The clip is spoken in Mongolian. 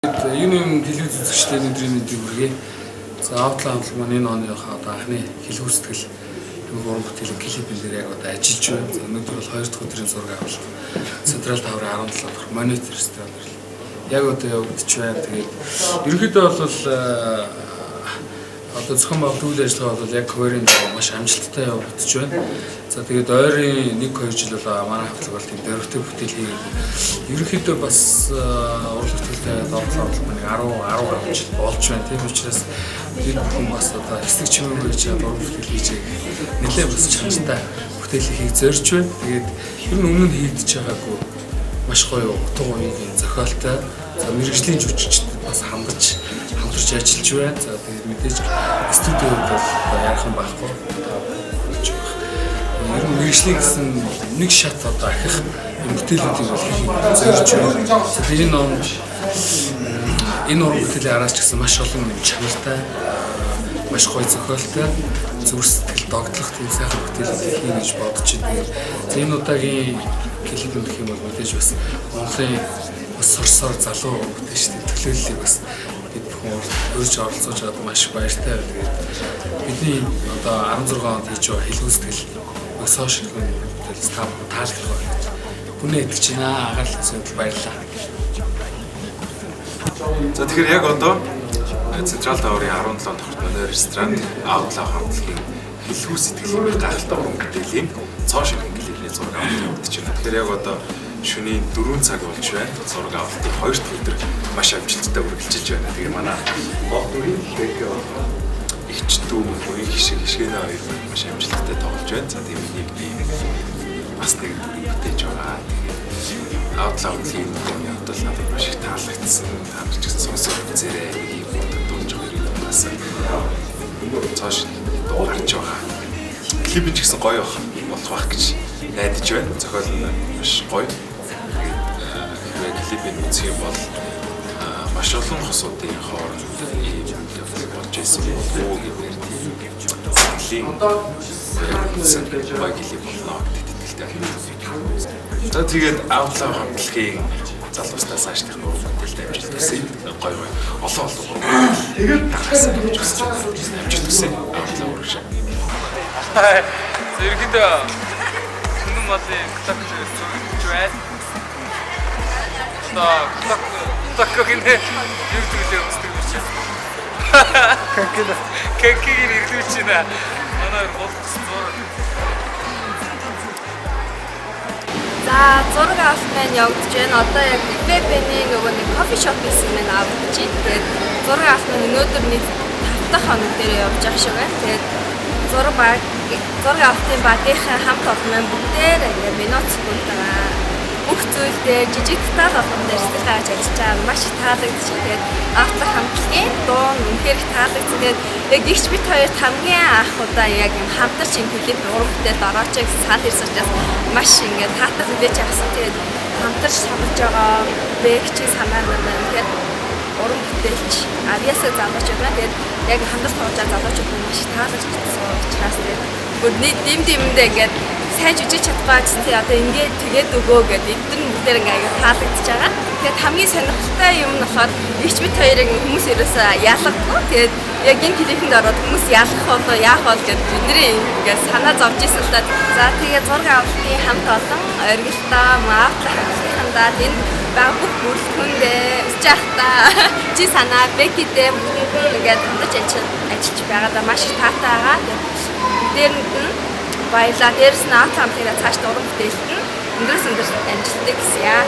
Энэ телевиз үзэгчдийн өдрийн мэндийг хүргэе. За Outlaw маань энэ оны одоо анхны хэлхүү сэтгэл уран бүтээлийн клипэн дээр яг одоо ажиллаж байна. За өнөөдөр бол 2 дахь өдрийн зураг авалт. Централ таврын 17 дахь монитор ресторан яг одоо явагдаж байна. Тэгээд ерөнхийдөө бол одоо зөвхөн үйл ажиллагаа бол яг хувийн маш амжилттай явагдаж байна. За тэгээд ойрын 1-2 жил болоо манай хавцаг бол тийм дөрөвтэй бүтээл хийгээд ерөнхийдөө бас урлаг төлөвтэй доотлол маань 10 жил болж байна. Тийм учраас бид бүхэн бас одоо хэсэг чимээ хийж уран бүтээл хийж нэлээд бас чанартай бүтээл хийх зорж байна. Тэгээд ер нь өмнө нь хийгдэж байгаагүй маш гоё утга уягийн зохиолтой за мэрэгжлийн жүжигчдэд бас хамтарч ажиллаж байна. За тэгээд мэдээж студиуд бол ярих юм байхгүй. Ер нь мэрэгжлийн гэсэн нэг шат одоо ахих бүтээлүүдийг бол хийх зорж байна. Тэгээд энэ уран бүтээлийн араас ч гэсэн маш олон чанартай маш гоё зохиолтой зүрх сэтгэл догтлох тийм сайхан бүтээлүүд хийнэ гэж бодож байна. Тэгээд энэ удаагийн клипэнд гэх юм бол мэдээж бас Монголын бас сорсоор залуу бүтээлчдийн төлөөллийг бас бид бүхэн өөрч оролцож байгаа маш их баяртай байна. Тэгээд бидний одоо 16 онд хийж байгаа хэлхүү сэтгэл сошиал бүтээл таалагдах байна. Бүнээ итгэж байна. Агаарлал зөвлөл баярлалаа. За тэгэхээр яг одоо Централ таврын 17 дахь монитор ресторан Outlaw хамтлагийн хэлхүү сэтгэлийн гайхалтай уран бүтээлийн цоо ширхэг клипний зураг авалт явагдаж байна. Тэгэхээр яг одоо шөнийн 4 цаг болж байна. Зураг авалтыг 2 дахь өдөр маш амжилттай үргэлжилж байна. Тэгээ манай гол дүрийн ихч дүү бүрийн хишгээнэ хоёр маш амжилттай тоглож байна. За тийм нэг бас нэг дүрийг бүтээж байгаа. Outlaw хамтлагийн явдал надад маш их таалагдсан. Таалж гэсэн сонсох зэрэг ийм дуулж байгаа юм бас цааш гарч байгаа. Клипэн ч гэсэн гоё болох байх гэж найдаж байна. Зохиол нь маш гоё. Тэгээд клипэн үзэх юм бол маш олон хосуудын хооронд ийм болж ирсэн болов гэмээр сэтгэлийн гоё клип болно гэдэгт итгэлтэй байна. За тэгээд Outlaw хамтлагийн залуустай цаашдах уран бүтээлтэй амжилт хүсье. Гоё олон тэгээд тагсан амжилт хүсье. Outlaw урагш. Ерөнхийдөө хүнэн малын клок хийж байна. Одоо клок гинэ юу төлөв өсдөг биш. Кекийг ирлүүлж байна. Манай болцсон зураг. За зураг авалт маань явагдаж байна. Одоо яг Бэбэний нөгөө нэг кофе шоп гэсэн маань авч ий. Тэгээд зураг авалт маань өнөөдөр нэг 5 дахь хоног дээр явж байгаа шиг байна. Тэгээд зураг авалтын багийнхаа хамт олон маань бүгдээр ингээд минут байгаа. Бүх зүйлдээ жижиг деталь болгон дээр сэтгэл гаргаж ажиллаж байгаа маш их таалагдчих. Тэгээд Outlaw хамтлагийн дуу үнэхээр их таалагдсан. Тэгээд яг гихч бит хоёрт хамгийн анх удаа яг юм хамтарч юм клип уран бүтээлд орооч гэсэн санал ирсэн учраас маш ингээд таатай хүлээж авсан. Тэгээд хамтарч тоглож байгаа бэкчи санаа байна. Тэгээд уран бүтээлч авьяасаа залууч байна. Тэгээд яг хамтарч тоглож байгаа залуучууд маш их таалагдсан учраас тэгээд димдээ ингээд сайн жүжиж чадахгүй гэсэн тий одоо ингээд тэгээд өгөө гэдэг эдгээр бүгдээр ингээд аяа таалагдчихж байгаа. Тэгээд хамгийн сонирхолтой юм нь болохоор ихч бит хоёрыг хүмүүс ерөөсөө ялгахгүй. Тэгээд яг энэ клипэнд ороод хүмүүс ялгах болоо яах бол гэдэг бидний ингээд санаа зовж ирсэн л та. За тэгээд зураг авалтын хамт олон оргилтаа Outlaw хамтлагийнхандаа энэ баг бүх бүрэлдэхүүндээ өсч явахдаа чи санаа Бекидээ ингээд хамтарч ажиллаж байгаадаа маш их таатай байгаа. Дээрнд нь баялаа. Дээрс нь Outlaw хамтлагаараа цааш уран бүтээлт нь өндрөөс амжилттай гэсэн яа.